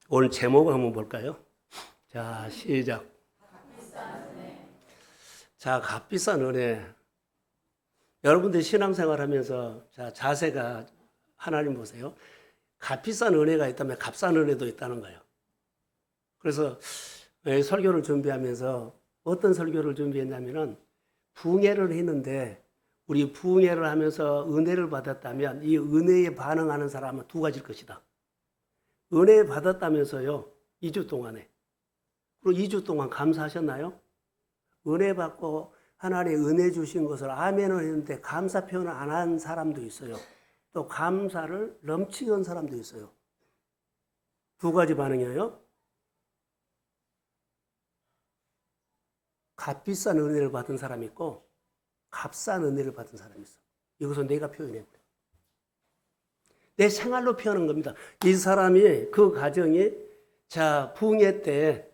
오늘 제목 한번 볼까요? 자, 시작. 자, 값비싼 은혜. 여러분들 신앙생활 하면서 자세가 하나님 보세요. 값비싼 은혜가 있다면 값싼 은혜도 있다는 거예요. 그래서 설교를 준비하면서 어떤 설교를 준비했냐면은 부흥회를 했는데 우리 부흥회를 하면서 은혜를 받았다면 이 은혜에 반응하는 사람은 두 가지일 것이다. 은혜 받았다면서요. 2주 동안에. 그리고 2주 동안 감사하셨나요? 은혜 받고 하나님 은혜 주신 것을 아멘을 했는데 감사 표현을 안 한 사람도 있어요. 또 감사를 넘치게 한 사람도 있어요. 두 가지 반응이에요. 값비싼 은혜를 받은 사람이 있고 값싼 은혜를 받은 사람이 있어. 이것은 내가 표현해 버려. 내 생활로 표현한 겁니다. 이 사람이 그 가정이 부흥회 때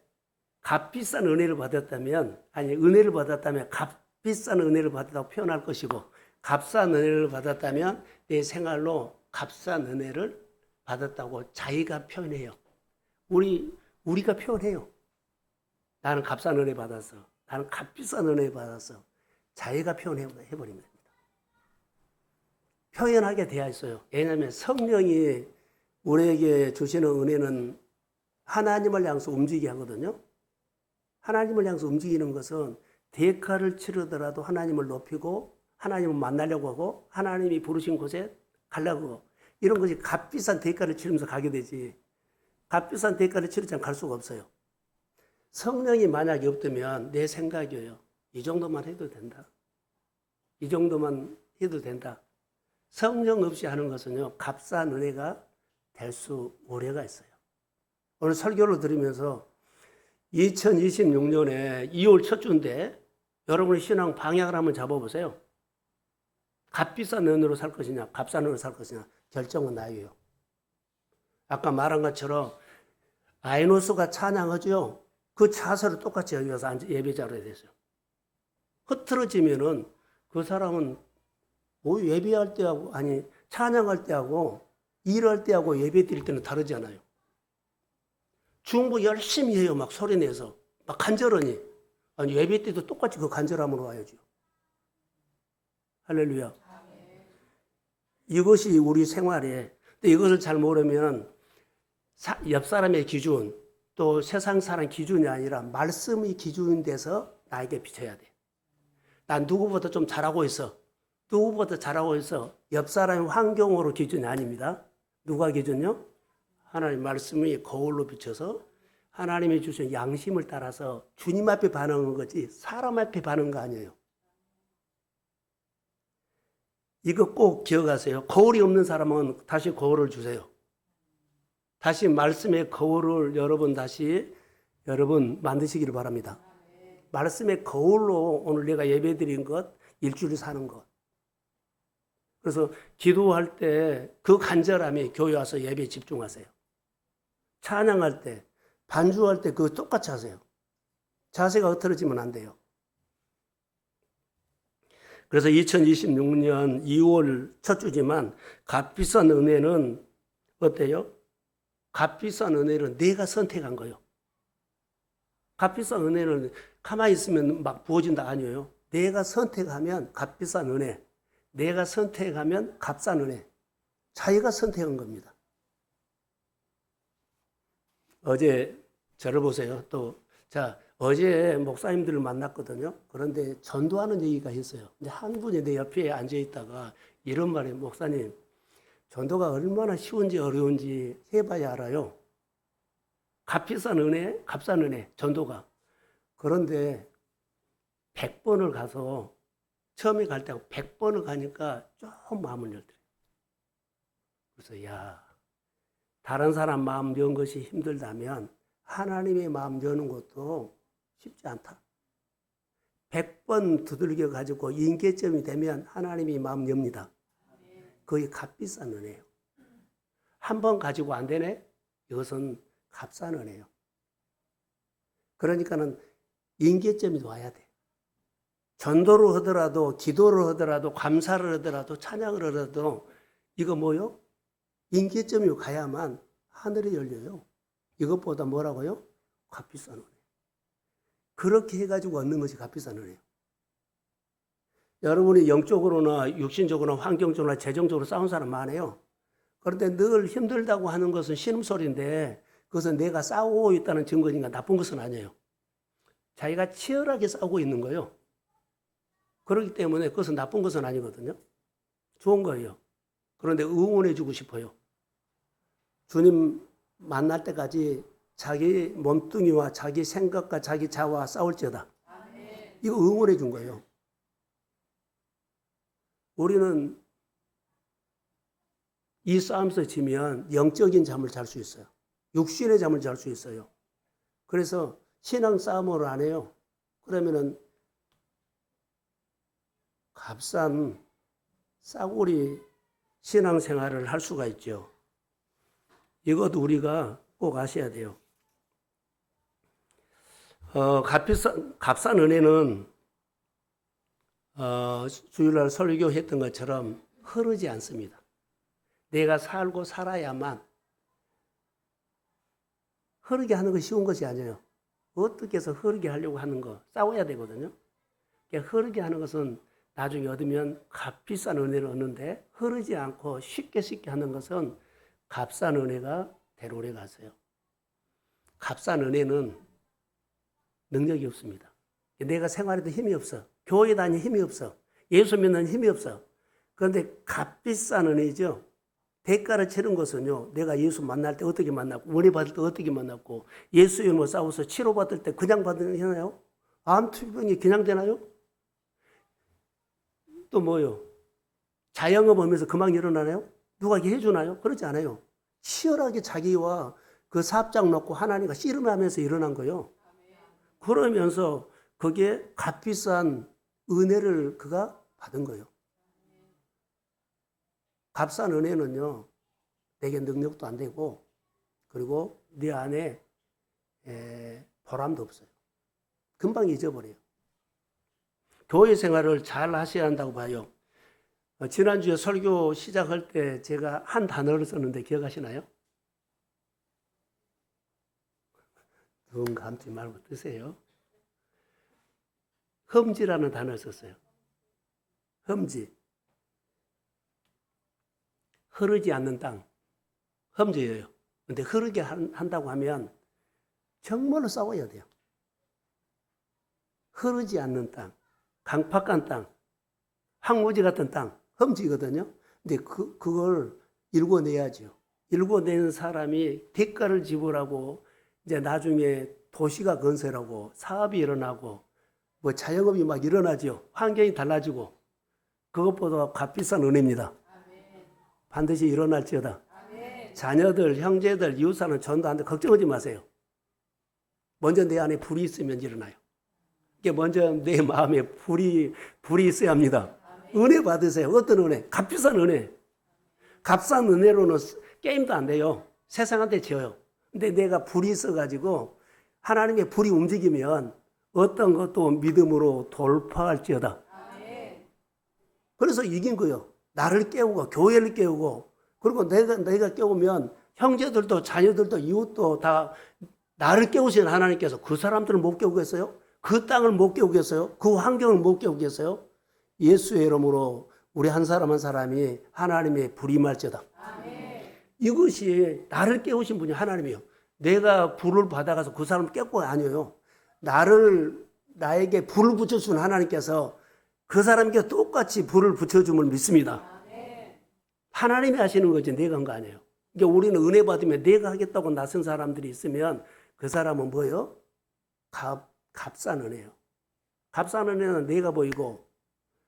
값비싼 은혜를 받았다면 은혜를 받았다면 값비싼 은혜를 받았다고 표현할 것이고 값싼 은혜를 받았다면 내 생활로 값싼 은혜를 받았다고 자기가 표현해요. 우리가 표현해요. 나는 값싼 은혜 받았어. 나는 값비싼 은혜 받았어. 자기가 표현해버립니다. 표현하게 되어 있어요. 왜냐하면 성령이 우리에게 주시는 은혜는 하나님을 향해서 움직이게 하거든요. 하나님을 향해서 움직이는 것은 대가를 치르더라도 하나님을 높이고 하나님을 만나려고 하고 하나님이 부르신 곳에 가려고 하고 이런 것이 값비싼 대가를 치르면서 가게 되지 값비싼 대가를 치르지 않고 갈 수가 없어요. 성령이 만약에 없다면 내 생각이에요. 이 정도만 해도 된다. 이 정도만 해도 된다. 성령 없이 하는 것은요. 값싼 은혜가 될 수 우려가 있어요. 오늘 설교를 들으면서 2026년에 2월 첫 주인데 여러분의 신앙 방향을 한번 잡아보세요. 값비싼 은혜로 살 것이냐 값싼 은혜로 살 것이냐 결정은 나예요. 아까 말한 것처럼 아이노스가 찬양하죠. 그 자세로 똑같이 여기 와서 예배자로 됐어요. 흐트러지면은 그 사람은 뭐 예배할 때하고 찬양할 때하고 일할 때하고 예배 드릴 때는 다르잖아요. 중보 열심히 해요. 막 소리내서 막 간절하니 예배 때도 똑같이 그 간절함으로 와야죠. 할렐루야. 이것이 우리 생활에 이것을 잘 모르면 옆 사람의 기준 또 세상 사람 기준이 아니라 말씀의 기준이 돼서 나에게 비춰야 돼. 난 누구보다 좀 잘하고 있어. 누구보다 잘하고 있어. 옆 사람의 환경으로 기준이 아닙니다. 누가 기준요? 하나님 말씀이 거울로 비춰서 하나님이 주신 양심을 따라서 주님 앞에 반응한 거지 사람 앞에 반응한 거 아니에요. 이거 꼭 기억하세요. 거울이 없는 사람은 다시 거울을 주세요. 다시 말씀의 거울을 여러분 만드시기를 바랍니다. 말씀의 거울로 오늘 내가 예배드린 것, 일주일 사는 것. 그래서 기도할 때 그 간절함이 교회 와서 예배에 집중하세요. 찬양할 때, 반주할 때 그거 똑같이 하세요. 자세가 흐트러지면 안 돼요. 그래서 2026년 2월 첫 주지만 값비싼 은혜는 어때요? 값비싼 은혜는 내가 선택한 거예요. 값비싼 은혜는 가만히 있으면 막 부어진다 아니에요. 내가 선택하면 값비싼 은혜. 내가 선택하면 값싼 은혜. 자기가 선택한 겁니다. 어제 저를 보세요. 어제 목사님들을 만났거든요. 그런데 전도하는 얘기가 있어요. 근데 한 분이 내 옆에 앉아 있다가 이런 말이에요. 목사님, 전도가 얼마나 쉬운지 어려운지 해봐야 알아요. 값비싼 은혜, 값싼 은혜, 전도가. 그런데 100번을 가서 처음에 갈 때 100번을 가니까 좀 마음을 열더래요. 그래서 다른 사람 마음 여는 것이 힘들다면 하나님의 마음 여는 것도 쉽지 않다. 100번 두들겨 가지고 인계점이 되면 하나님이 마음 엽니다. 그게 값비싼 은혜예요. 한 번 가지고 안 되네? 이것은 값싼 은혜예요. 그러니까는 인계점이 와야 돼. 전도를 하더라도 기도를 하더라도 감사를 하더라도 찬양을 하더라도 이거 뭐요? 인계점이 가야만 하늘이 열려요. 이것보다 뭐라고요? 값비싼 은혜. 그렇게 해가지고 얻는 것이 값비싼 은혜예요. 여러분이 영적으로나 육신적으로나 환경적으로나 재정적으로 싸운 사람 많아요. 그런데 늘 힘들다고 하는 것은 신음소리인데 그것은 내가 싸우고 있다는 증거니까 나쁜 것은 아니에요. 자기가 치열하게 싸우고 있는 거예요. 그렇기 때문에 그것은 나쁜 것은 아니거든요. 좋은 거예요. 그런데 응원해 주고 싶어요. 주님 만날 때까지 자기 몸뚱이와 자기 생각과 자기 자아와 싸울지어다. 이거 응원해 준 거예요. 우리는 이 싸움에서 지면 영적인 잠을 잘 수 있어요. 육신의 잠을 잘 수 있어요. 그래서 신앙 싸움을 안 해요. 그러면은 값싼 싸구리 신앙생활을 할 수가 있죠. 이것도 우리가 꼭 아셔야 돼요. 값싼 은혜는 주일날 설교했던 것처럼 흐르지 않습니다. 내가 살고 살아야만 흐르게 하는 것이 쉬운 것이 아니에요. 어떻게 해서 흐르게 하려고 하는 거 싸워야 되거든요. 흐르게 하는 것은 나중에 얻으면 값비싼 은혜를 얻는데 흐르지 않고 쉽게 하는 것은 값싼 은혜가 대로래 가서요. 값싼 은혜는 능력이 없습니다. 내가 생활해도 힘이 없어. 교회 다니 힘이 없어. 예수 믿는 힘이 없어. 그런데 값비싼 은혜죠. 대가를 치른 것은요. 내가 예수 만날 때 어떻게 만났고 은혜 받을 때 어떻게 만났고 예수 이름으로 싸워서 치료받을 때 그냥 받으나요? 암투병이 그냥 되나요? 또 뭐요? 자영업 하면서 그만 일어나나요? 누가 이렇게 해주나요? 그렇지 않아요. 치열하게 자기와 그 사업장 놓고 하나님과 씨름하면서 일어난 거예요. 그러면서 거기에 값비싼 은혜를 그가 받은 거예요. 값싼 은혜는요, 내게 능력도 안 되고, 그리고 네 안에 보람도 없어요. 금방 잊어버려요. 교회 생활을 잘 하셔야 한다고 봐요. 지난주에 설교 시작할 때 제가 한 단어를 썼는데 기억하시나요? 눈 감지 말고 뜨세요. 험지라는 단어를 썼어요. 험지. 흐르지 않는 땅. 험지예요. 근데 흐르게 한다고 하면 정말로 싸워야 돼요. 흐르지 않는 땅. 강팍한 땅. 황무지 같은 땅. 험지거든요. 근데 그걸 일궈내야죠. 일궈내는 사람이 대가를 지불하고 이제 나중에 도시가 건설하고 사업이 일어나고 뭐 자영업이 막 일어나죠. 환경이 달라지고 그것보다 값비싼 은혜입니다. 반드시 일어날지어다. 자녀들, 형제들, 이웃사는 전도하는데 걱정하지 마세요. 먼저 내 안에 불이 있으면 일어나요. 이게 먼저 내 마음에 불이 있어야 합니다. 은혜 받으세요. 어떤 은혜? 값비싼 은혜. 값싼 은혜로는 게임도 안 돼요. 세상한테 져요. 근데 내가 불이 있어가지고 하나님의 불이 움직이면 어떤 것도 믿음으로 돌파할지어다. 그래서 이긴 거예요. 나를 깨우고 교회를 깨우고 그리고 내가 깨우면 형제들도 자녀들도 이웃도 다 나를 깨우신 하나님께서 그 사람들을 못 깨우겠어요? 그 땅을 못 깨우겠어요? 그 환경을 못 깨우겠어요? 예수의 이름으로 우리 한 사람 한 사람이 하나님의 불이 임할지어다. 이것이 나를 깨우신 분이 하나님이에요. 내가 불을 받아가서 그 사람을 깨고 아니에요. 나에게 불을 붙여준 하나님께서 그 사람에게 똑같이 불을 붙여줌을 믿습니다. 하나님이 하시는 거지 내가 한 거 아니에요. 그러니까 우리는 은혜 받으면 내가 하겠다고 나선 사람들이 있으면 그 사람은 뭐예요? 값싼 은혜예요. 값싼 은혜는 내가 보이고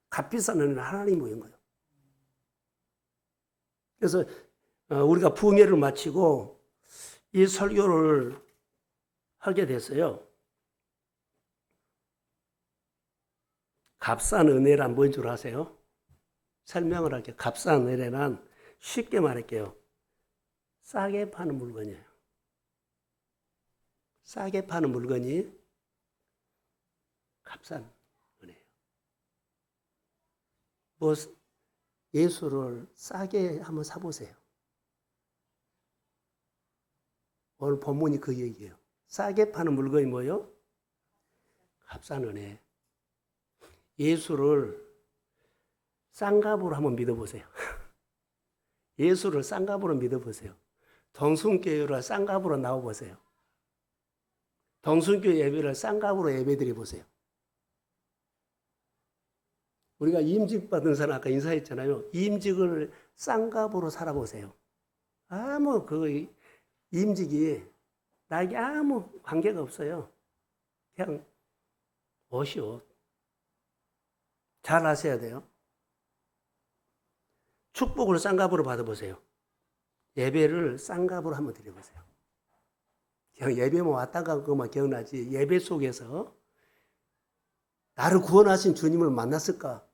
값비싼 은혜는 하나님이 보인 거예요. 그래서 우리가 부흥회를 마치고 이 설교를 하게 됐어요. 값싼 은혜란 뭔 줄 아세요? 설명을 할게요. 값싼 은혜란 쉽게 말할게요. 싸게 파는 물건이에요. 싸게 파는 물건이 값싼 은혜예요. 뭐 예수를 싸게 한번 사보세요. 오늘 본문이 그 얘기예요. 싸게 파는 물건이 뭐예요? 값싼 은혜. 예수를 싼 값으로 한번 믿어보세요. 예수를 싼 값으로 믿어보세요. 동순교회로 싼 값으로 나와보세요. 동순교회 예배를 싼 값으로 예배드려 보세요. 우리가 임직 받은 사람 아까 인사했잖아요. 임직을 싼 값으로 살아보세요. 아무 그 임직이 나에게 아무 관계가 없어요. 그냥 옷이 옷. 잘 아셔야 돼요. 축복을 싼 값으로 받아보세요. 예배를 싼 값으로 한번 드려보세요. 그냥 예배만 왔다 간 것만 기억나지. 예배 속에서 나를 구원하신 주님을 만났을까?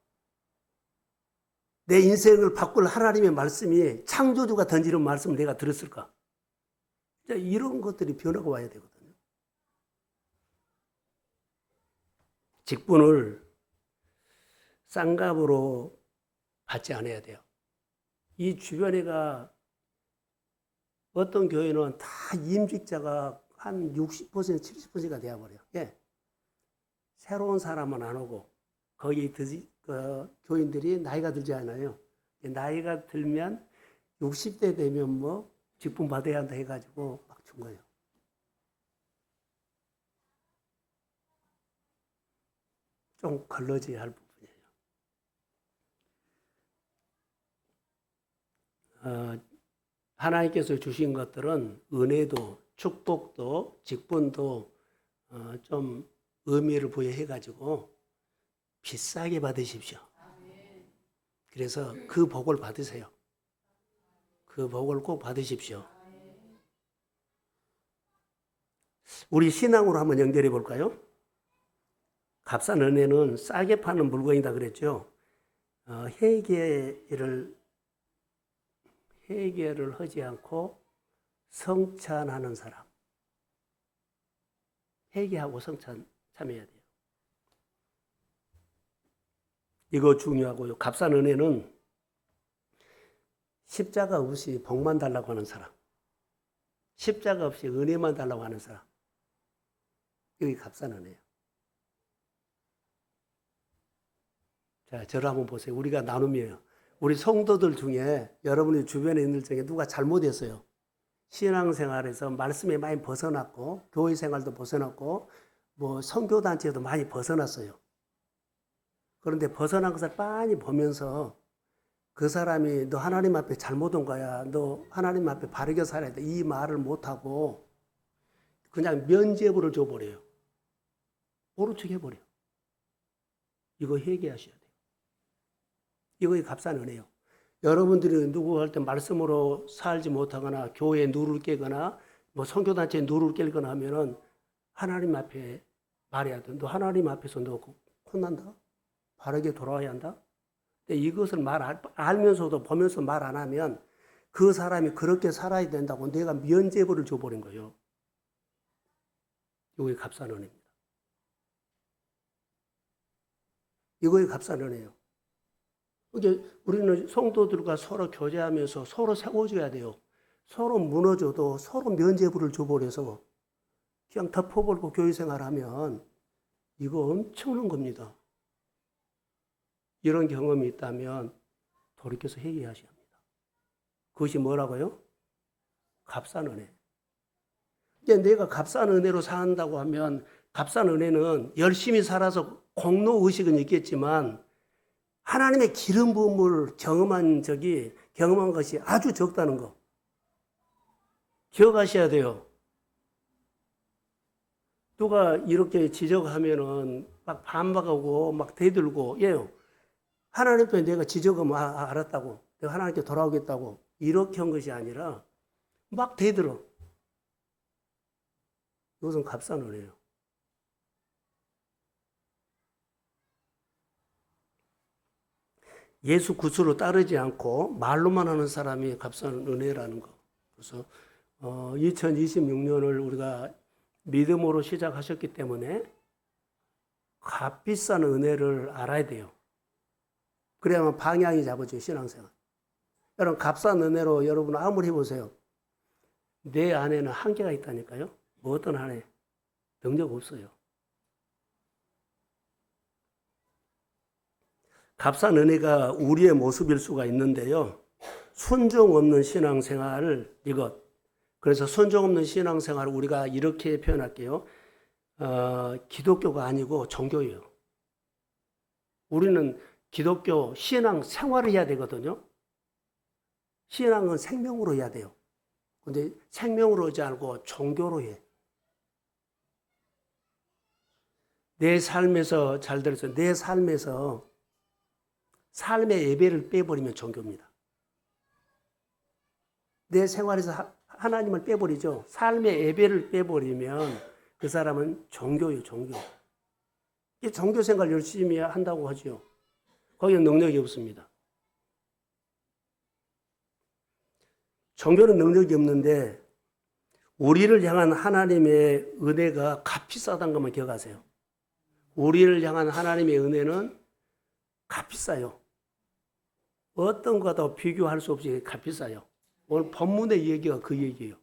내 인생을 바꿀 하나님의 말씀이 창조주가 던지는 말씀을 내가 들었을까? 이런 것들이 변화가 와야 되거든요. 직분을 싼 값으로 받지 않아야 돼요. 이 주변에가 어떤 교회는 다 임직자가 한 60%, 70%가 되어버려요. 예. 새로운 사람은 안 오고, 거기 교인들이 나이가 들지 않아요. 나이가 들면 60대 되면 뭐 직분 받아야 한다 해가지고 막 준 거예요. 좀 걸러져야 할 부분이에요. 하나님께서 주신 것들은 은혜도, 축복도, 직분도 좀 의미를 부여해가지고 비싸게 받으십시오. 그래서 그 복을 받으세요. 그 복을 꼭 받으십시오. 우리 신앙으로 한번 연결해 볼까요? 값싼 은혜는 싸게 파는 물건이다 그랬죠. 회개를 하지 않고 성찬하는 사람. 회개하고 성찬 참여해야 돼요. 이거 중요하고요. 값싼 은혜는 십자가 없이 복만 달라고 하는 사람. 십자가 없이 은혜만 달라고 하는 사람. 이게 값싼 은혜예요. 자, 저를 한번 보세요. 우리가 나눔이에요. 우리 성도들 중에 여러분의 주변에 있는 중에 누가 잘못했어요. 신앙생활에서 말씀에 많이 벗어났고 교회 생활도 벗어났고 뭐 선교단체도 많이 벗어났어요. 그런데 벗어난 것을 빤히 보면서 그 사람이 너 하나님 앞에 잘못 온 거야. 너 하나님 앞에 바르게 살아야 돼. 이 말을 못하고 그냥 면죄부를 줘버려요. 모른 척 해버려. 이거 회개하셔야 돼요. 이거의 값싼 은혜요. 여러분들이 누구 할 때 말씀으로 살지 못하거나 교회에 누를 깨거나 뭐 선교단체에 누를 깨거나 하면은 하나님 앞에 말해야 돼. 너 하나님 앞에서 너 혼난다? 바르게 돌아와야 한다? 근데 이것을 알면서도 보면서 말 안 하면 그 사람이 그렇게 살아야 된다고 내가 면죄부를 줘버린 거예요. 이거의 값싼 은혜입니다. 이거의 값싼 은혜예요. 이게 우리는 성도들과 서로 교제하면서 서로 세워줘야 돼요. 서로 무너져도 서로 면죄부를 줘버려서 그냥 덮어버리고 교회 생활하면 이거 엄청난 겁니다. 이런 경험이 있다면 돌이켜서 회개하셔야 합니다. 그것이 뭐라고요? 값싼 은혜. 이제 내가 값싼 은혜로 산다고 하면 값싼 은혜는 열심히 살아서 공로의식은 있겠지만 하나님의 기름 부음을 경험한 것이 아주 적다는 거. 기억하셔야 돼요. 누가 이렇게 지적하면은 막 반박하고 막 대들고, 예요. 하나님 앞에 내가 지적하면 알았다고. 내가 하나님께 돌아오겠다고. 이렇게 한 것이 아니라 막 대들어. 이것은 값싼 은혜예요. 예수 구수로 따르지 않고 말로만 하는 사람이 값싼 은혜라는 거. 그래서 2026년을 우리가 믿음으로 시작하셨기 때문에 값비싼 은혜를 알아야 돼요. 그래야만 방향이 잡아져요, 신앙생활. 여러분 값싼 은혜로 여러분 아무리 해보세요. 내 안에는 한계가 있다니까요. 뭐 어떤 한에 능력 없어요. 값싼 은혜가 우리의 모습일 수가 있는데요. 순종 없는 신앙생활을 그래서 순종 없는 신앙생활을 우리가 이렇게 표현할게요. 기독교가 아니고 종교예요. 우리는 기독교 신앙 생활을 해야 되거든요. 신앙은 생명으로 해야 돼요. 근데 생명으로 하지 않고 종교로 해. 내 삶에서, 잘 들었어요. 내 삶에서 삶의 예배를 빼버리면 종교입니다. 내 생활에서 하나님을 빼버리죠. 삶의 예배를 빼버리면 그 사람은 종교예요, 종교. 종교 생활 열심히 한다고 하죠. 거기는 능력이 없습니다. 종교는 능력이 없는데 우리를 향한 하나님의 은혜가 값이 싸다는 것만 기억하세요. 우리를 향한 하나님의 은혜는 값이 싸요. 어떤 것과도 비교할 수 없이 값이 싸요. 오늘 본문의 얘기가 그 얘기예요.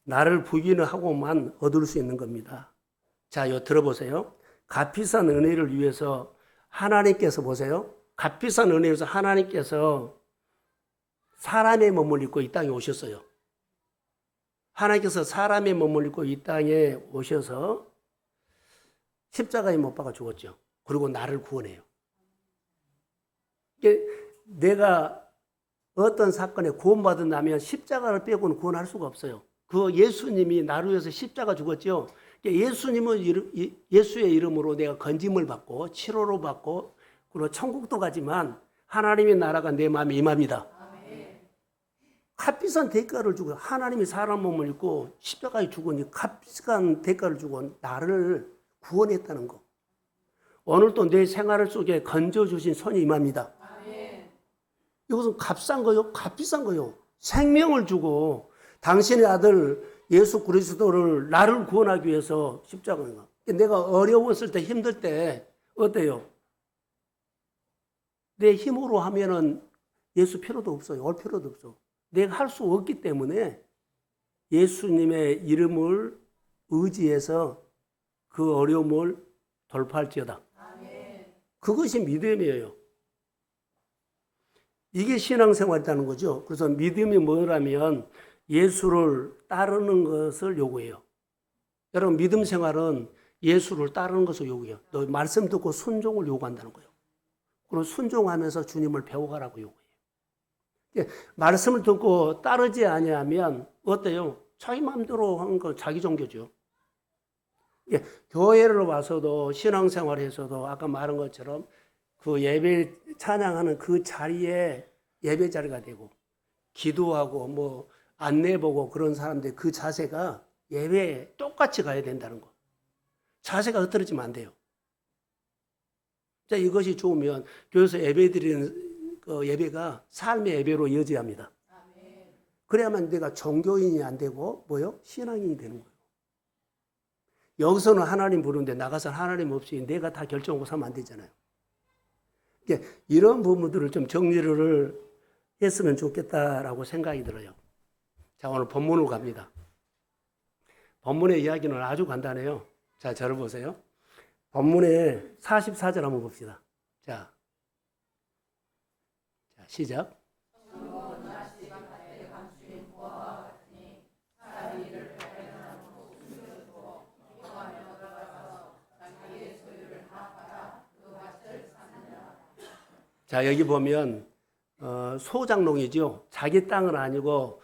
나를 부인하고만 얻을 수 있는 겁니다. 자, 이거 들어보세요. 값비싼 은혜를 위해서 하나님께서 보세요. 값비싼 은혜에서 하나님께서 사람의 몸을 입고 이 땅에 오셨어요. 하나님께서 사람의 몸을 입고 이 땅에 오셔서 십자가에 못 박아 죽었죠. 그리고 나를 구원해요. 내가 어떤 사건에 구원받은다면 십자가를 빼고는 구원할 수가 없어요. 그 예수님이 나를 위해서 십자가 죽었죠. 예수님은 예수의 이름으로 내가 건짐을 받고 치료를 받고 그리고 천국도 가지만 하나님의 나라가 내 마음에 임합니다. 값비싼 대가를 주고 하나님이 사람 몸을 입고 십자가에 죽으니 값비싼 대가를 주고 나를 구원했다는 거. 오늘도 내 생활 속에 건져주신 손이 임합니다. 이것은 값싼 거요, 값비싼 거요. 생명을 주고 당신의 아들 예수 그리스도를 나를 구원하기 위해서 십자가가. 내가 어려웠을 때 힘들 때 어때요? 내 힘으로 하면은 예수 필요도 없어요. 올 필요도 없어. 내가 할 수 없기 때문에 예수님의 이름을 의지해서 그 어려움을 돌파할지어다. 그것이 믿음이에요. 이게 신앙생활이라는 거죠. 그래서 믿음이 뭐라면 예수를 따르는 것을 요구해요. 여러분 믿음 생활은 예수를 따르는 것을 요구해요. 너 말씀 듣고 순종을 요구한다는 거예요. 그리고 순종하면서 주님을 배워가라고 요구해요. 말씀을 듣고 따르지 아니하면 어때요? 자기 마음대로 하는 건 자기 종교죠. 교회를 와서도 신앙생활에서도 아까 말한 것처럼 그 예배 찬양하는 그 자리에 예배 자리가 되고 기도하고 뭐 안내 보고 그런 사람들 그 자세가 예배에 똑같이 가야 된다는 거. 자세가 흐트러지면 안 돼요. 자, 이것이 좋으면 교회에서 예배 드리는 그 예배가 삶의 예배로 이어져야 합니다. 그래야만 내가 종교인이 안 되고 뭐요? 신앙인이 되는 거예요. 여기서는 하나님 부르는데 나가서 하나님 없이 내가 다 결정하고 살면 안 되잖아요. 이런 부분들을 좀 정리를 했으면 좋겠다라고 생각이 들어요. 자, 오늘 본문으로 갑니다. 본문의 이야기는 아주 간단해요. 자, 저를 보세요. 본문의 44절 한번 봅시다. 자, 시작. 자, 여기 보면 소작농이죠. 자기 땅은 아니고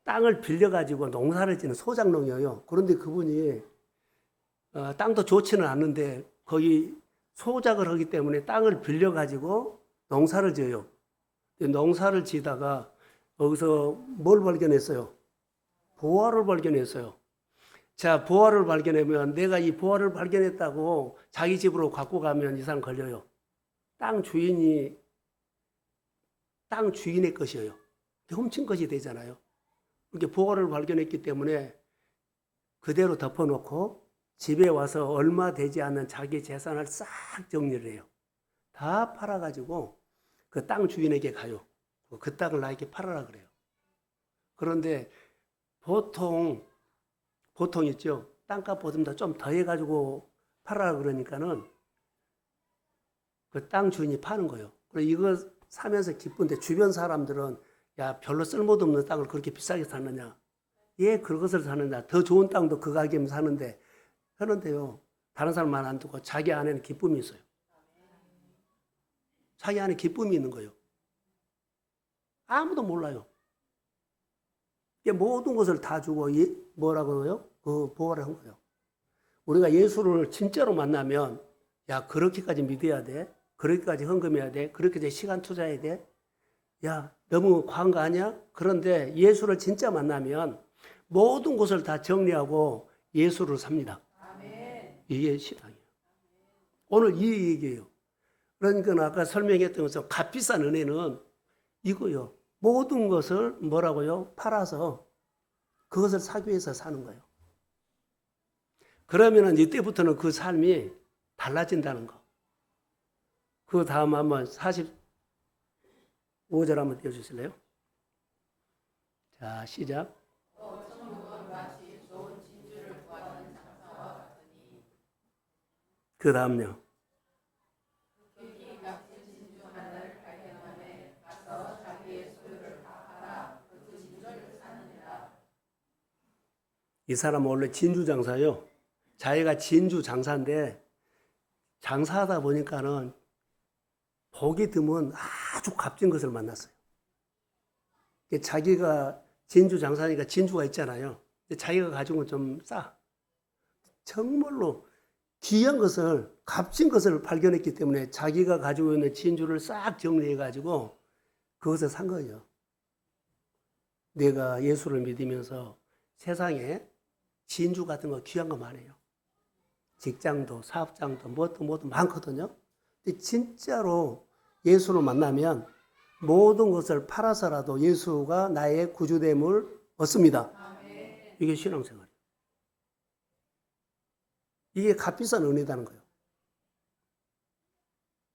땅을 빌려가지고 농사를 짓는 소작농이에요. 그런데 그분이 땅도 좋지는 않는데 거기 소작을 하기 때문에 땅을 빌려가지고 농사를 지어요. 농사를 지다가 거기서 뭘 발견했어요? 보화를 발견했어요. 자, 보화를 발견하면 내가 이 보화를 발견했다고 자기 집으로 갖고 가면 이 사람 걸려요. 땅 주인의 것이에요. 훔친 것이 되잖아요. 이렇게 보화를 발견했기 때문에 그대로 덮어놓고 집에 와서 얼마 되지 않는 자기 재산을 싹 정리를 해요. 다 팔아가지고 그 땅 주인에게 가요. 그 땅을 나에게 팔아라 그래요. 그런데 보통 있죠. 땅값보다 좀 더 해가지고 팔아라 그러니까는 그 땅 주인이 파는 거예요. 그리고 이거 사면서 기쁜데 주변 사람들은 야, 별로 쓸모도 없는 땅을 그렇게 비싸게 샀느냐. 예, 그것을 사느냐. 더 좋은 땅도 그 가격이면 사는데 하는데요. 다른 사람 말 안 듣고 자기 안에는 기쁨이 있어요. 자기 안에 기쁨이 있는 거예요. 아무도 몰라요. 모든 것을 다 주고 뭐라고 해요? 그 보호를 한 거예요. 우리가 예수를 진짜로 만나면 야, 그렇게까지 믿어야 돼? 그렇게까지 헌금해야 돼? 그렇게까지 시간 투자해야 돼? 야, 너무 과한 거 아니야? 그런데 예수를 진짜 만나면 모든 것을 다 정리하고 예수를 삽니다. 이게 신앙이에요. 오늘 이 얘기예요. 그러니까 아까 설명했던 것처럼 값비싼 은혜는 이거요. 모든 것을 뭐라고요? 팔아서 그것을 사기 위해서 사는 거예요. 그러면은 이때부터는 그 삶이 달라진다는 거. 그 다음 한번 45절 한번 띄워주실래요? 자, 시작. 그 다음요. 이 사람은 원래 진주 장사요. 자기가 진주 장사인데 장사하다 보니까는 복이 드문 아주 값진 것을 만났어요. 자기가 진주 장사니까 진주가 있잖아요. 자기가 가지고 좀 싸. 정말로 귀한 것을, 값진 것을 발견했기 때문에 자기가 가지고 있는 진주를 싹 정리해가지고 그것을 산 거예요. 내가 예수를 믿으면서 세상에 진주 같은 거 귀한 거 많아요. 직장도 사업장도 뭐도 많거든요. 근데 진짜로 예수를 만나면 모든 것을 팔아서라도 예수가 나의 구주됨을 얻습니다. 이게 신앙생활이에요. 이게 값비싼 은혜다는 거예요.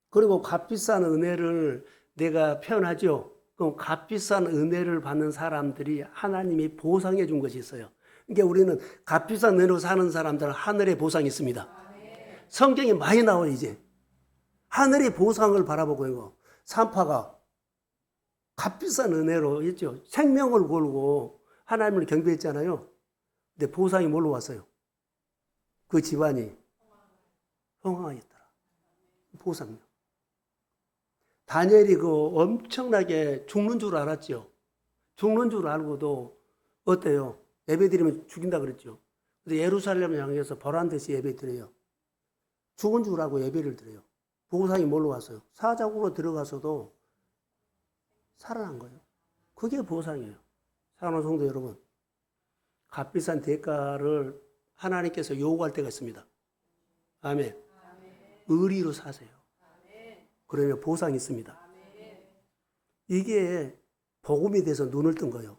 그리고 값비싼 은혜를 내가 표현하죠. 그럼 값비싼 은혜를 받는 사람들이 하나님이 보상해 준 것이 있어요. 그러니까 우리는 값비싼 은혜로 사는 사람들은 하늘의 보상이 있습니다. 성경에 많이 나와요, 이제. 하늘의 보상을 바라보고 이거. 산파가 값비싼 은혜로 했죠. 생명을 걸고 하나님을 경배했잖아요. 근데 보상이 뭘로 왔어요? 그 집안이 흥황하였더라. 보상요. 다니엘이 그 엄청나게 죽는 줄 알았죠. 죽는 줄 알고도 어때요? 예배드리면 죽인다 그랬죠. 근데 예루살렘을 향해서 보란 듯이 예배드려요. 죽은 줄 알고 예배를 드려요. 보상이 뭘로 왔어요? 사자국으로 들어가서도 살아난 거예요. 그게 보상이에요. 사랑하는 성도 여러분, 값비싼 대가를 하나님께서 요구할 때가 있습니다. 아멘. 의리로 사세요. 그러면 보상이 있습니다. 이게 복음이 돼서 눈을 뜬 거예요.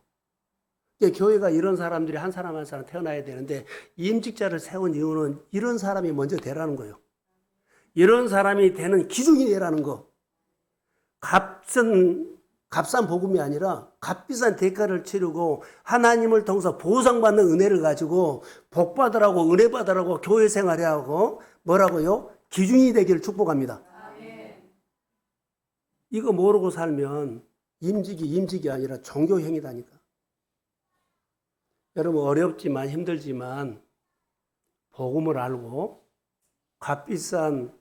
교회가 이런 사람들이 한 사람 한 사람 태어나야 되는데 임직자를 세운 이유는 이런 사람이 먼저 되라는 거예요. 이런 사람이 되는 기준이 되라는 거. 값싼 복음이 아니라 값비싼 대가를 치르고 하나님을 통해서 보상받는 은혜를 가지고 복받으라고 은혜 받으라고 교회 생활하고 뭐라고요? 기준이 되기를 축복합니다. 이거 모르고 살면 임직이 아니라 종교행위다니까. 여러분 어렵지만 힘들지만 복음을 알고 값비싼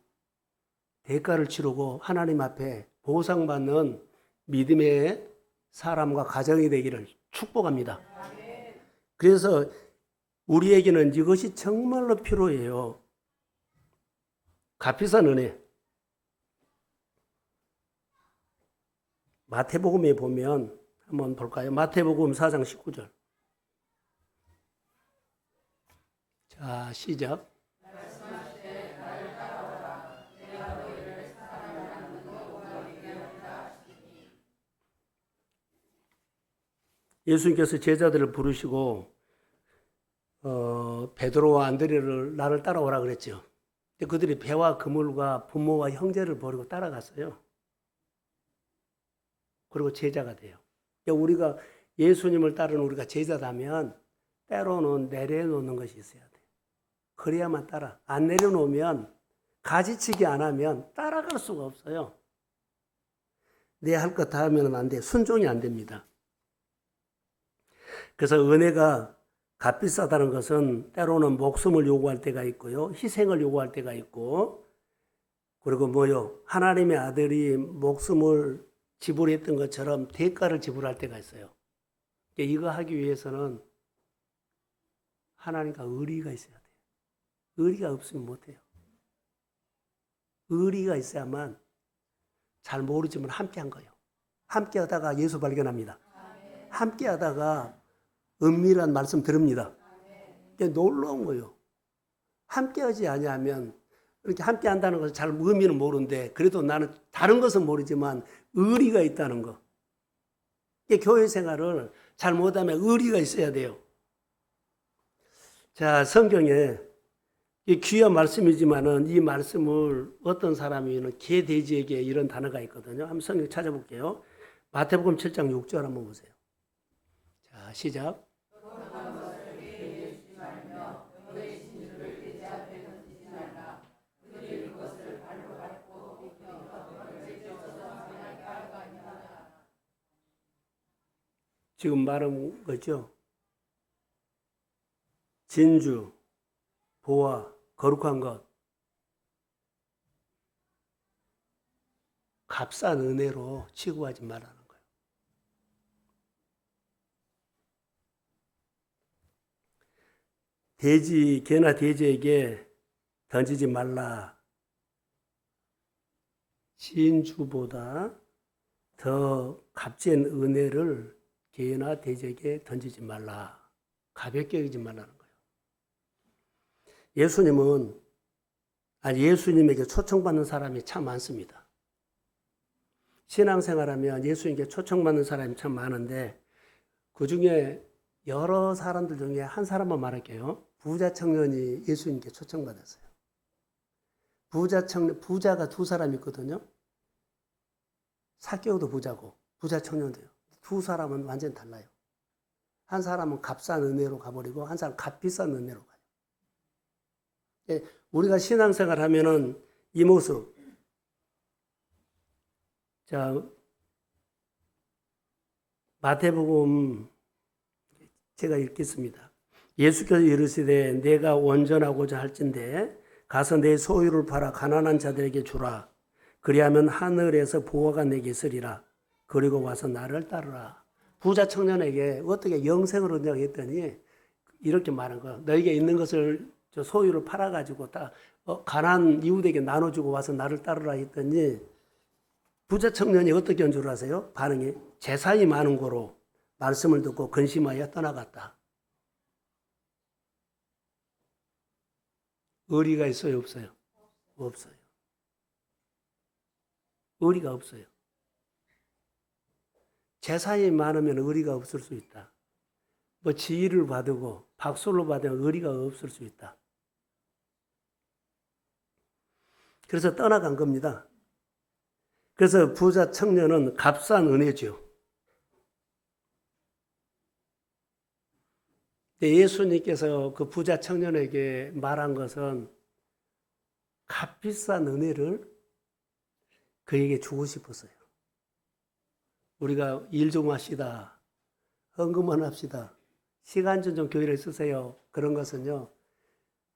대가를 치르고 하나님 앞에 보상받는 믿음의 사람과 가정이 되기를 축복합니다. 그래서 우리에게는 이것이 정말로 필요해요. 값비싼 은혜. 마태복음에 보면 한번 볼까요? 마태복음 4장 19절. 자, 시작. 예수님께서 제자들을 부르시고 베드로와 안드레를 나를 따라오라 그랬죠. 근데 그들이 배와 그물과 부모와 형제를 버리고 따라갔어요. 그리고 제자가 돼요. 우리가 예수님을 따르는 우리가 제자다면 때로는 내려놓는 것이 있어야 돼. 그래야만 따라. 안 내려놓으면 가지치기 안 하면 따라갈 수가 없어요. 내 할 것 다 하면 안 돼. 순종이 안 됩니다. 그래서 은혜가 값비싸다는 것은 때로는 목숨을 요구할 때가 있고요. 희생을 요구할 때가 있고, 그리고 하나님의 아들이 목숨을 지불했던 것처럼 대가를 지불할 때가 있어요. 이거 하기 위해서는 하나님과 의리가 있어야 돼요. 의리가 없으면 못해요. 의리가 있어야만, 잘 모르지만 함께 한 거예요. 함께 하다가 예수 발견합니다. 함께 하다가 은밀한 말씀 들읍니다. 놀라운 거예요. 함께 하지 아니하면, 이렇게 함께 한다는 것을 잘 의미는 모르는데, 그래도 나는 다른 것은 모르지만 의리가 있다는 거. 교회 생활을 잘 못하면 의리가 있어야 돼요. 자, 성경에 이 귀한 말씀이지만은 이 말씀을 어떤 사람이는 개돼지에게 이런 단어가 있거든요. 한번 성경 찾아볼게요. 마태복음 7장 6절 한번 보세요. 자, 시작. 지금 말한 거죠. 진주, 보화, 거룩한 것, 값싼 은혜로 취급하지 말라는 거예요. 개나 돼지에게 던지지 말라. 진주보다 더 값진 은혜를 개나 돼지에게 던지지 말라. 가볍게 여기지 말라는 거예요. 예수님에게 초청받는 사람이 참 많습니다. 신앙생활하면 예수님께 초청받는 사람이 참 많은데, 그 중에 여러 사람들 중에 한 사람만 말할게요. 부자 청년이 예수님께 초청받았어요. 부자가 두 사람 있거든요. 사개오도 부자고 부자 청년도요. 두 사람은 완전히 달라요. 한 사람은 값싼 은혜로 가버리고 한 사람은 값비싼 은혜로 가요. 우리가 신앙생활 하면은 이 모습. 자, 마태복음 제가 읽겠습니다. 예수께서 이르시되 내가 원전하고자 할진대 가서 내 소유를 팔아 가난한 자들에게 주라. 그리하면 하늘에서 보화가 내게 있으리라. 그리고 와서 나를 따르라. 부자 청년에게 어떻게 영생을 얻냐고 했더니 이렇게 말한 거야. 너에게 있는 것을 소유를 팔아가지고 다 가난한 이웃에게 나눠주고 와서 나를 따르라 했더니 부자 청년이 어떻게 한 줄 아세요? 반응이 재산이 많은 고로 말씀을 듣고 근심하여 떠나갔다. 의리가 있어요, 없어요? 없어요. 의리가 없어요. 재산이 많으면 의리가 없을 수 있다. 지위를 받고 박수를 받으면 의리가 없을 수 있다. 그래서 떠나간 겁니다. 그래서 부자 청년은 값싼 은혜죠. 예수님께서 그 부자 청년에게 말한 것은 값비싼 은혜를 그에게 주고 싶었어요. 우리가 일 좀 합시다. 헌금만 합시다. 시간 좀 교회를 쓰세요. 그런 것은요.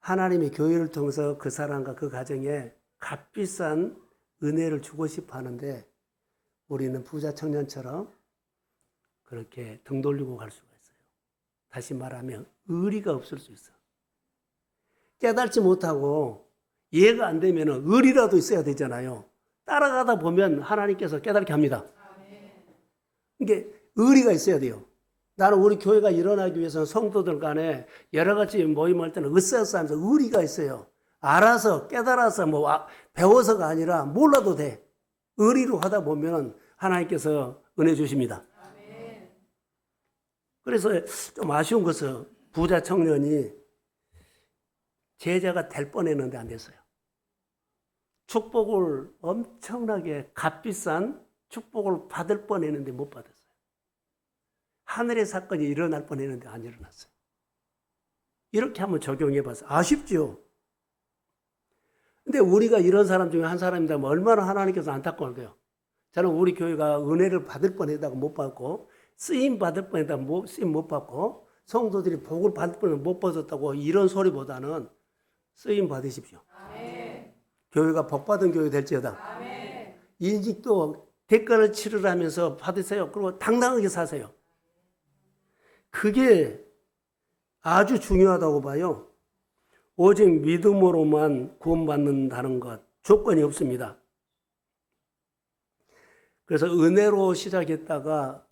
하나님이 교회를 통해서 그 사람과 그 가정에 값비싼 은혜를 주고 싶어 하는데 우리는 부자 청년처럼 그렇게 등 돌리고 갈 수가 있어요. 다시 말하면 의리가 없을 수 있어. 깨닫지 못하고 이해가 안 되면 의리라도 있어야 되잖아요. 따라가다 보면 하나님께서 깨닫게 합니다. 이게 의리가 있어야 돼요. 나는 우리 교회가 일어나기 위해서는 성도들 간에 여러 가지 모임할 때는 으쌰으쌰하면서 의리가 있어요. 알아서 깨달아서 배워서가 아니라 몰라도 돼. 의리로 하다 보면 하나님께서 은혜 주십니다. 그래서 좀 아쉬운 것은 부자 청년이 제자가 될 뻔했는데 안 됐어요. 축복을 엄청나게 값비싼 축복을 받을 뻔했는데 못 받았어요. 하늘의 사건이 일어날 뻔했는데 안 일어났어요. 이렇게 한번 적용해 봤어요. 아쉽죠? 근데 우리가 이런 사람 중에 한 사람이라면 얼마나 하나님께서 안타까울까요? 저는 우리 교회가 은혜를 받을 뻔했다고 못 받고, 쓰임 받을 뻔했다고 쓰임 못 받고, 성도들이 복을 받을 뻔했다고 못 받았다고 이런 소리보다는 쓰임 받으십시오. 아멘. 교회가 복 받은 교회 될지어다. 아멘. 인직도 대가를 치르라면서 받으세요. 그리고 당당하게 사세요. 그게 아주 중요하다고 봐요. 오직 믿음으로만 구원받는다는 것, 조건이 없습니다. 그래서 은혜로 시작했다가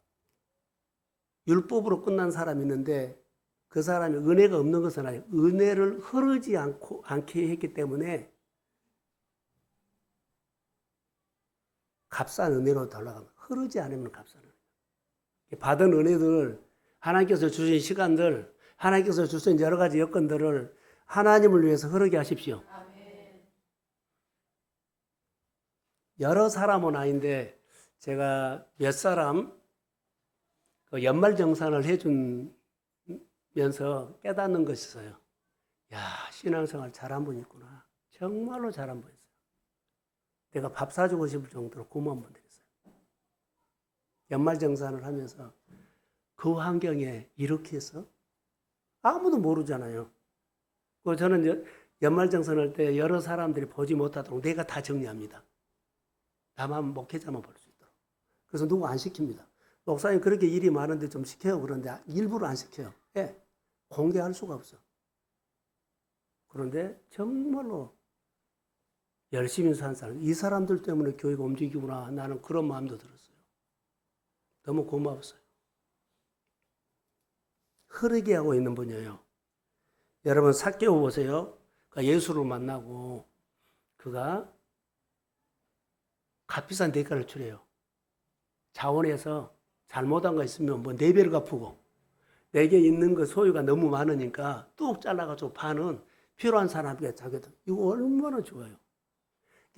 율법으로 끝난 사람이 있는데 그 사람이 은혜가 없는 것은 아니에요. 은혜를 흐르지 않게 했기 때문에 값싼 은혜로 돌아갑니다. 흐르지 않으면 값싼 은혜. 받은 은혜들, 하나님께서 주신 시간들, 하나님께서 주신 여러 가지 여건들을 하나님을 위해서 흐르게 하십시오. 아멘. 여러 사람은 아닌데 제가 몇 사람 연말정산을 해주면서 깨닫는 것이 있어요. 야, 신앙생활 잘한 분 있구나. 정말로 잘한 분 있어요. 내가 밥 사주고 싶을 정도로 고마운 분들이 있어요. 연말정산을 하면서 그 환경에 이렇게 해서 아무도 모르잖아요. 저는 연말정산할 때 여러 사람들이 보지 못하도록 내가 다 정리합니다. 다만 목회자만 볼 수 있도록. 그래서 누구 안 시킵니다. 목사님 그렇게 일이 많은데 좀 시켜요. 그런데 일부러 안 시켜요. 예, 공개할 수가 없어. 그런데 정말로 열심히 사는 사람, 이 사람들 때문에 교회가 움직이구나. 나는 그런 마음도 들었어요. 너무 고마웠어요. 흐르게 하고 있는 분이에요. 여러분 삭개오 보세요. 예수를 만나고 그가 값비싼 대가를 치러요. 자원에서 잘못한 거 있으면 뭐 4배를 갚고 내게 있는 거 소유가 너무 많으니까 뚝 잘라가지고 반은 필요한 사람에게 자기도. 이거 얼마나 좋아요.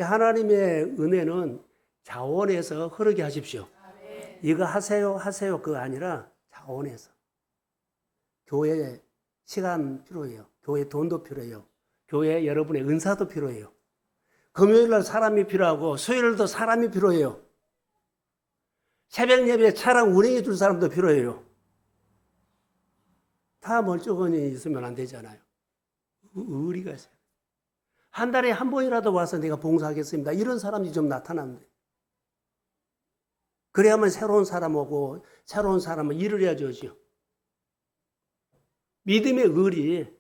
하나님의 은혜는 자원에서 흐르게 하십시오. 이거 하세요 그거 아니라 자원에서. 교회에 시간 필요해요. 교회 돈도 필요해요. 교회에 여러분의 은사도 필요해요. 금요일날 사람이 필요하고 수요일도 사람이 필요해요. 새벽 예배에 차량 운행해 줄 사람도 필요해요. 다 멀쩡하니 있으면 안 되잖아요. 의리가 있어요. 한 달에 한 번이라도 와서 내가 봉사하겠습니다. 이런 사람이 좀 나타나면 돼요. 그래야만 새로운 사람 오고 새로운 사람은 일을 해야죠. 믿음의 의리,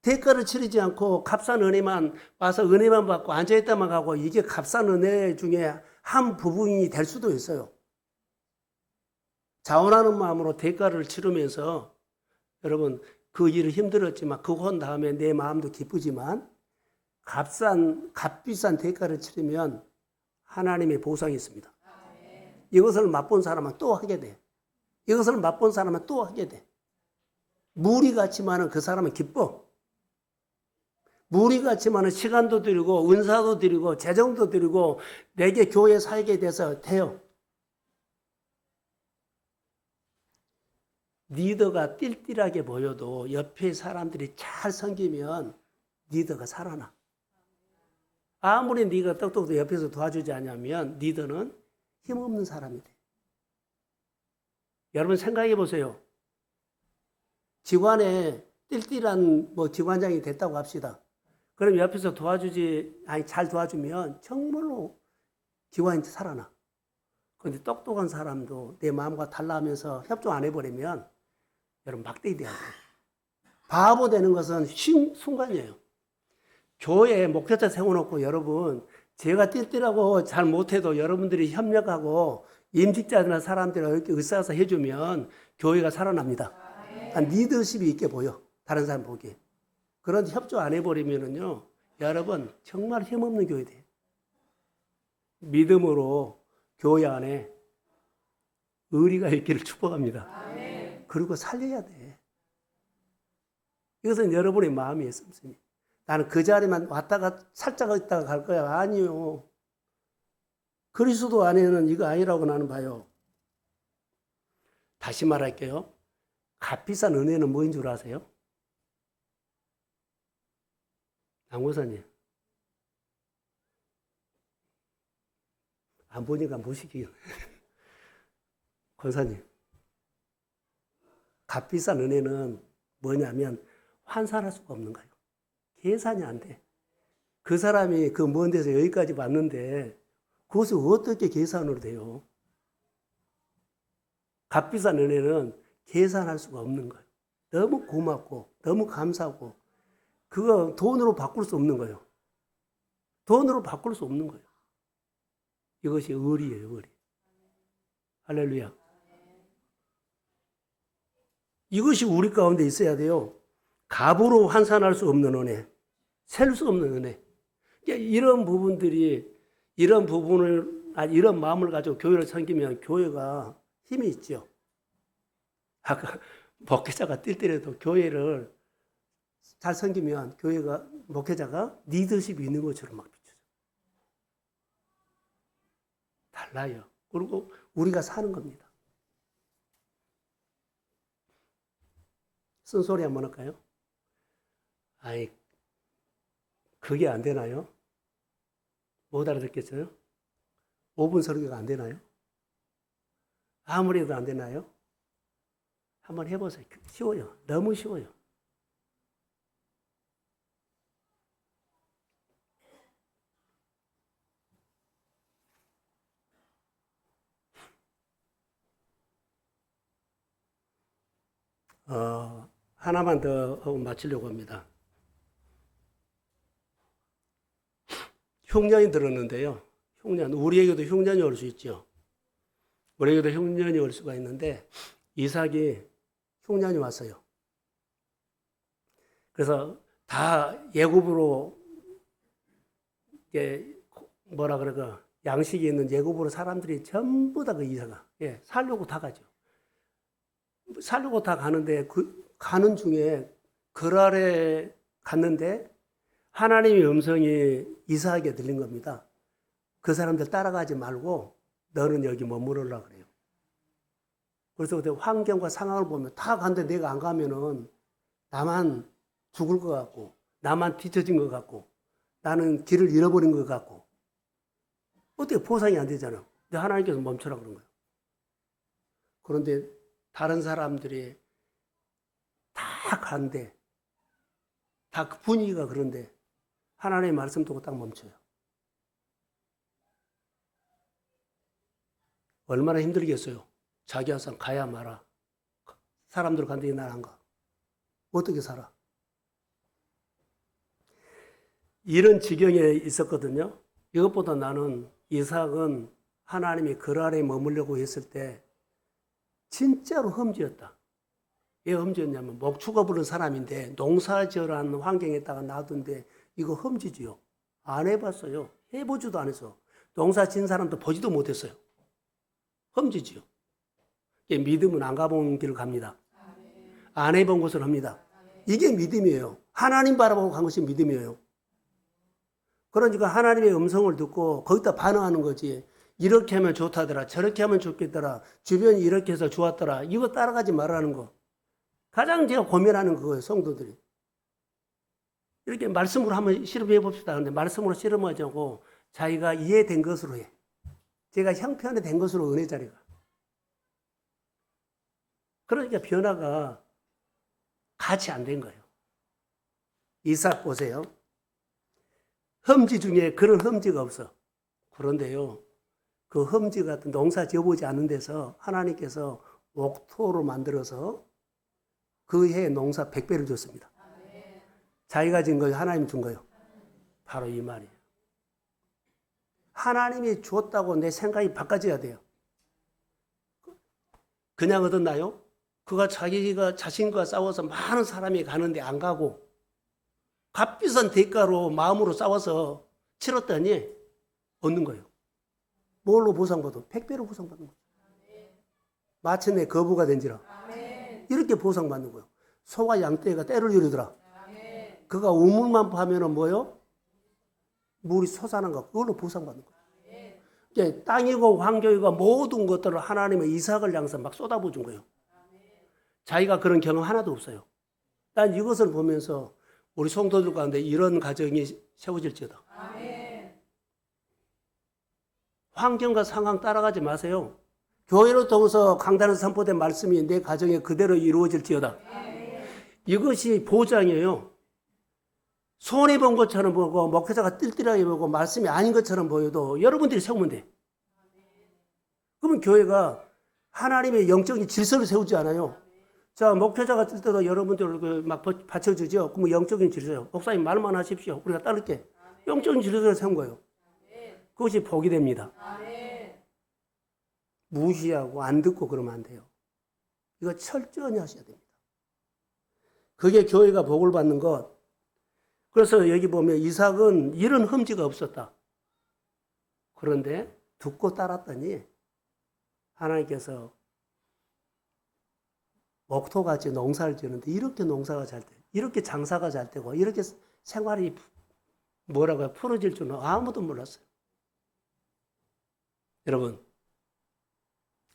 대가를 치르지 않고 값싼 은혜만 와서 은혜만 받고 앉아있다만 가고 이게 값싼 은혜 중에 한 부분이 될 수도 있어요. 자원하는 마음으로 대가를 치르면서 여러분 그 일을 힘들었지만 그거 한 다음에 내 마음도 기쁘지만 값비싼 대가를 치르면 하나님의 보상이 있습니다. 이것을 맛본 사람은 또 하게 돼. 이것을 맛본 사람은 또 하게 돼. 무리 같지만은 그 사람은 기뻐. 무리 같지만은 시간도 드리고 은사도 드리고 재정도 드리고 내게 교회 사역에 대해서 돼요. 리더가 띨띨하게 보여도 옆에 사람들이 잘 섬기면 리더가 살아나. 아무리 네가 똑똑도 옆에서 도와주지 않으면 리더는 힘없는 사람이 돼. 여러분 생각해 보세요. 직관에 띨띨한 직관장이 됐다고 합시다. 그럼 옆에서 잘 도와주면 정말로 직관이 살아나. 그런데 똑똑한 사람도 내 마음과 달라하면서 협조 안 해버리면 여러분 막대기 돼야 돼요. 바보 되는 것은 순간이에요. 교회에 목회자 세워놓고 여러분 제가 띨띨하고 잘 못해도 여러분들이 협력하고 임직자들이나 사람들을 이렇게 의싸서 해주면 교회가 살아납니다. 리더십이 있게 보여. 다른 사람 보기에. 그런데 협조 안 해버리면은요, 여러분 정말 힘없는 교회 돼요. 믿음으로 교회 안에 의리가 있기를 축복합니다. 그리고 살려야 돼. 이것은 여러분의 마음이에요. 나는 그 자리만 왔다가 살짝 있다가 갈 거야. 아니요. 그리스도 안에는 이거 아니라고 나는 봐요. 다시 말할게요. 값비싼 은혜는 뭐인 줄 아세요? 양고사님. 안 보니까 무식이. 권사님. 값비싼 은혜는 뭐냐면 환산할 수가 없는 거예요. 계산이 안 돼. 그 사람이 그 먼 데서 여기까지 왔는데 그것을 어떻게 계산으로 돼요? 값비싼 은혜는 계산할 수가 없는 거예요. 너무 고맙고 너무 감사하고 그거 돈으로 바꿀 수 없는 거예요. 돈으로 바꿀 수 없는 거예요. 이것이 의리예요, 의리. 할렐루야. 이것이 우리 가운데 있어야 돼요. 값으로 환산할 수 없는 은혜, 셀 수 없는 은혜. 그러니까 이런 부분들이 이런 마음을 가지고 교회를 섬기면 교회가 힘이 있죠. 아까 목회자가 뛸 때라도 교회를 잘 섬기면 교회가 목회자가 리더십이 있는 것처럼 막 비춰져. 달라요. 그리고 우리가 사는 겁니다. 쓴소리 한번 할까요? 아이, 그게 안 되나요? 못 알아듣겠어요? 5분 설교가 안 되나요? 아무리 해도 안 되나요? 한번 해보세요. 쉬워요. 너무 쉬워요. 하나만 더 하고 마치려고 합니다. 흉년이 들었는데요. 흉년, 우리에게도 흉년이 올 수 있죠. 우리에게도 흉년이 올 수가 있는데 이삭이 흉년이 왔어요. 그래서 다 예굽으로 뭐라 그럴까 양식이 있는 예굽으로 사람들이 전부 다 그 이삭아 살려고 다 가죠. 살려고 다 가는데 가는 중에 그랄에 갔는데 하나님의 음성이 이삭에게 들린 겁니다. 그 사람들 따라가지 말고 너는 여기 머무르라 그래요. 그래서 그때 환경과 상황을 보면 다 갔는데 내가 안 가면은 나만 죽을 것 같고 나만 뒤처진 것 같고 나는 길을 잃어버린 것 같고 어떻게 보상이 안 되잖아. 근데 하나님께서 멈춰라 그런 거예요. 그런데 다른 사람들이 다 간대. 다 그 분위기가 그런데 하나님의 말씀 듣고 딱 멈춰요. 얼마나 힘들겠어요. 자기 항상 가야 마라. 사람들 간데 난 안 가. 어떻게 살아? 이런 지경에 있었거든요. 이것보다 나는 이삭은 하나님이 그랄에 머물려고 했을 때 진짜로 험지였다. 왜 험지였냐면 목축업 부른 사람인데 농사지으라는 환경에다가 놔둔데 이거 험지지요. 안 해봤어요. 해보지도 않았어. 농사 진 사람도 보지도 못했어요. 험지지요. 믿음은 안 가본 길을 갑니다. 안 해본 곳을 합니다. 이게 믿음이에요. 하나님 바라보고 간 것이 믿음이에요. 그러니까 하나님의 음성을 듣고 거기다 반응하는 거지. 이렇게 하면 좋다더라. 저렇게 하면 좋겠더라. 주변이 이렇게 해서 좋았더라. 이거 따라가지 말라는 거. 가장 제가 고민하는 그거예요. 성도들이. 이렇게 말씀으로 한번 실험해 봅시다. 근데 말씀으로 실험하지 않고 자기가 이해된 것으로 해. 제가 형편이 된 것으로 은혜 자리가. 그러니까 변화가 같이 안 된 거예요. 이삭 보세요. 험지 중에 그런 험지가 없어. 그런데요. 그 험지 같은 농사 지어보지 않은 데서 하나님께서 옥토로 만들어서 그 해에 농사 100배를 줬습니다. 자기가 진 거예요? 하나님이 준 거예요? 바로 이 말이에요. 하나님이 줬다고 내 생각이 바꿔져야 돼요. 그냥 얻었나요? 그가 자기가 자신과 싸워서 많은 사람이 가는데 안 가고 값비싼 대가로 마음으로 싸워서 치렀더니 얻는 거예요. 뭘로 보상받아? 100배로 보상받는 거예요. 마침내 거부가 된지라. 이렇게 보상받는 거예요. 소와 양떼가 떼를 이루더라. 그가 우물만 파면은 뭐요? 물이 솟아난 거. 그걸로 보상받는 거예요. 땅이고 환경이고 모든 것들을 하나님의 이삭을 향해서 막 쏟아부은 거예요. 자기가 그런 경험 하나도 없어요. 난 이것을 보면서 우리 성도들 가운데 이런 가정이 세워질지어다. 환경과 상황 따라가지 마세요. 교회를 통해서 강단에서 선포된 말씀이 내 가정에 그대로 이루어질지어다. 이것이 보장이에요. 손해본 것처럼 보고 목회자가 띨띨하게 보고 말씀이 아닌 것처럼 보여도 여러분들이 세우면 돼. 그러면 교회가 하나님의 영적인 질서를 세우지 않아요. 자, 목회자가 뜰 때도 여러분들 막 받쳐주죠. 그러면 영적인 질서요. 목사님 말만 하십시오. 우리가 따를게. 영적인 질서를 세운 거예요. 그것이 복이 됩니다. 무시하고 안 듣고 그러면 안 돼요. 이거 철저히 하셔야 됩니다. 그게 교회가 복을 받는 것. 그래서 여기 보면 이삭은 이런 흠지가 없었다. 그런데 듣고 따랐더니 하나님께서 목토같이 농사를 지는데 이렇게 농사가 잘 돼, 이렇게 장사가 잘 되고 이렇게 생활이 뭐라고요? 풀어질 줄은 아무도 몰랐어요. 여러분,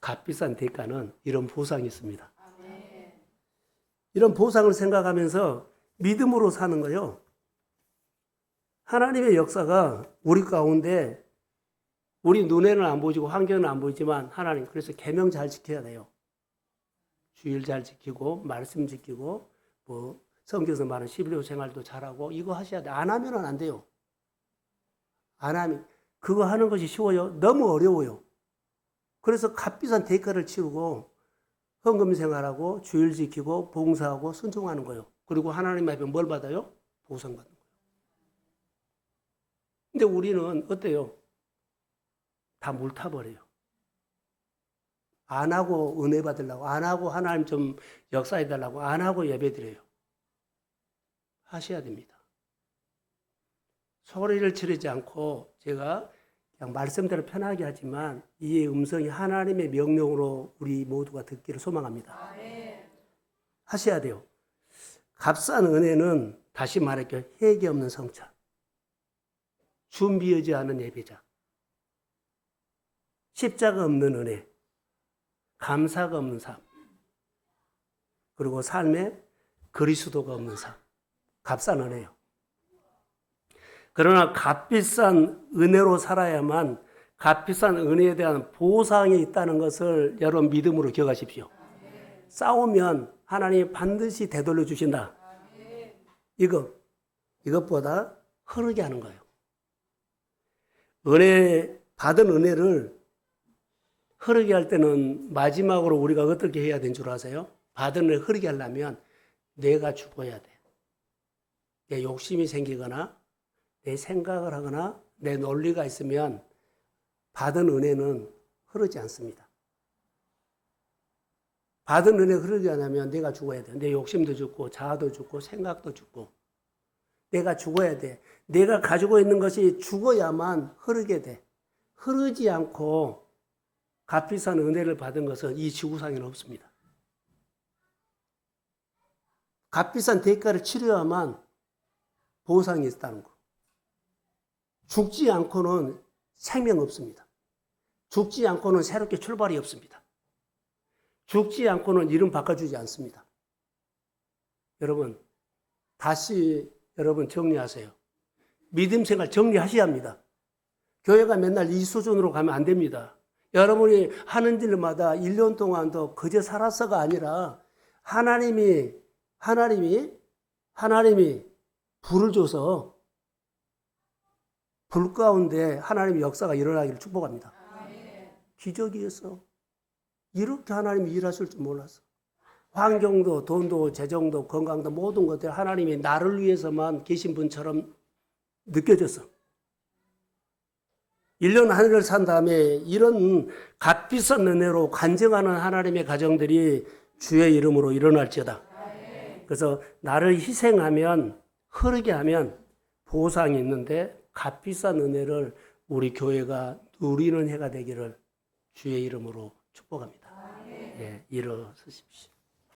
값비싼 대가는 이런 보상이 있습니다. 이런 보상을 생각하면서 믿음으로 사는 거요. 하나님의 역사가 우리 가운데 우리 눈에는 안 보이고 환경은 안 보이지만 하나님 그래서 계명 잘 지켜야 돼요. 주일 잘 지키고 말씀 지키고 뭐 성경에서 말하는 11조 생활도 잘하고 이거 하셔야 돼. 안 하면은 안 돼요. 안 하면 그거 하는 것이 쉬워요? 너무 어려워요. 그래서 값비싼 대가를 치르고 헌금 생활하고 주일 지키고 봉사하고 순종하는 거예요. 그리고 하나님 앞에 뭘 받아요? 보상받는 거예요. 근데 우리는 어때요? 다 물타버려요. 안 하고 은혜 받으려고, 안 하고 하나님 좀 역사해달라고, 안 하고 예배드려요. 하셔야 됩니다. 소리를 지르지 않고 제가 그냥 말씀대로 편하게 하지만 이 음성이 하나님의 명령으로 우리 모두가 듣기를 소망합니다. 하셔야 돼요. 값싼 은혜는 다시 말할게요. 해계 없는 성찬. 준비하지 않은 예배자. 십자가 없는 은혜. 감사가 없는 삶. 그리고 삶에 그리스도가 없는 삶. 값싼 은혜요. 그러나 값비싼 은혜로 살아야만 값비싼 은혜에 대한 보상이 있다는 것을 여러분 믿음으로 기억하십시오. 싸우면 하나님이 반드시 되돌려 주신다. 이것보다 흐르게 하는 거예요. 받은 은혜를 흐르게 할 때는 마지막으로 우리가 어떻게 해야 되는 줄 아세요? 받은 은혜를 흐르게 하려면 내가 죽어야 돼. 내 욕심이 생기거나 내 생각을 하거나 내 논리가 있으면 받은 은혜는 흐르지 않습니다. 받은 은혜 흐르지 않으면 내가 죽어야 돼. 내 욕심도 죽고 자아도 죽고 생각도 죽고 내가 죽어야 돼. 내가 가지고 있는 것이 죽어야만 흐르게 돼. 흐르지 않고 값비싼 은혜를 받은 것은 이 지구상에는 없습니다. 값비싼 대가를 치러야만 보상이 있다는 거. 죽지 않고는 생명 없습니다. 죽지 않고는 새롭게 출발이 없습니다. 죽지 않고는 이름 바꿔주지 않습니다. 여러분, 다시 여러분 정리하세요. 믿음 생활 정리하셔야 합니다. 교회가 맨날 이 수준으로 가면 안 됩니다. 여러분이 하는 일마다 1년 동안도 그저 살았어가 아니라 하나님이 불을 줘서 불 가운데 하나님의 역사가 일어나기를 축복합니다. 기적이었어. 이렇게 하나님이 일하실 줄 몰랐어. 환경도 돈도 재정도 건강도 모든 것들 하나님이 나를 위해서만 계신 분처럼 느껴졌어. 1년 한 해를 산 다음에 이런 값비싼 은혜로 간증하는 하나님의 가정들이 주의 이름으로 일어날지어다. 그래서 나를 희생하면 흐르게 하면 보상이 있는데 값비싼 은혜를 우리 교회가 누리는 해가 되기를 주의 이름으로 축복합니다. 예, 일어서십시오.